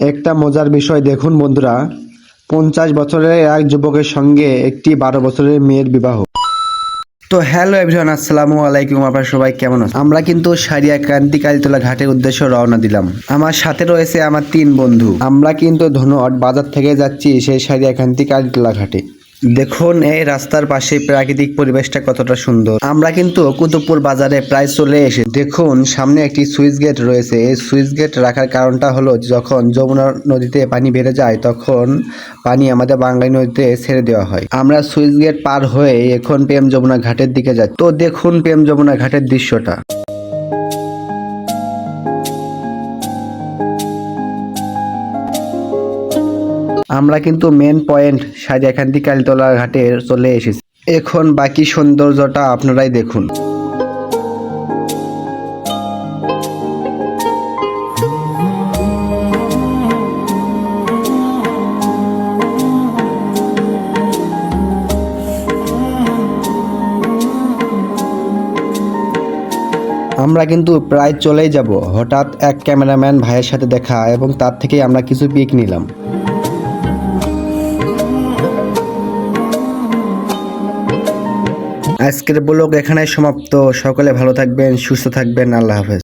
একটা মজার বিষয় দেখুন বন্ধুরা, 50 বছরের এক যুবকের সঙ্গে একটি 12 বছরের মেয়ের বিবাহ। তো হ্যালো এভরিওয়ান, আসসালামু আলাইকুম। আপনারা সবাই কেমন আছেন? আমরা কিন্তু সারিয়া ক্রান্তিকালীতলা ঘাটের উদ্দেশ্যে রওনা দিলাম। আমার সাথে রয়েছে আমার 3 বন্ধু। আমরা কিন্তু ধনুট বাজার থেকে যাচ্ছি সেই সারিয়া ক্রান্তিকালীতলা ঘাটে। দেখুন এই রাস্তার পাশে প্রাকৃতিক পরিবেশটা কতটা সুন্দর। আমরা কিন্তু কুতুবপুর বাজারে প্রায় চলে এসে দেখুন সামনে একটি সুইচ গেট রয়েছে। এই সুইচ গেট রাখার কারণটা হলো যখন যমুনা নদীতে পানি বেড়ে যায় তখন পানি আমাদের বাংলায় নদীতে ছেড়ে দেওয়া হয়। আমরা সুইচ গেট পার হয়ে এখন প্রেম যমুনা ঘাটের দিকে যাচ্ছি। তো দেখুন প্রেম যমুনা ঘাটের দৃশ্যটা। আমরা কিন্তু মেন পয়েন্ট সারিয়া ক্রান্তিকালীতলা ঘাটে চলে এসেছি। এখন বাকি সৌন্দর্যটা আপনারাই দেখুন। আমরা কিন্তু প্রায় চলেই যাব, হঠাৎ এক ক্যামেরাম্যান ভাইয়ের সাথে দেখা এবং তার থেকেই আমরা কিছু পিক নিলাম। আজকের ব্লগ এখানেই সমাপ্ত। সকলে ভালো থাকবেন, সুস্থ থাকবেন। আল্লাহ হাফেজ।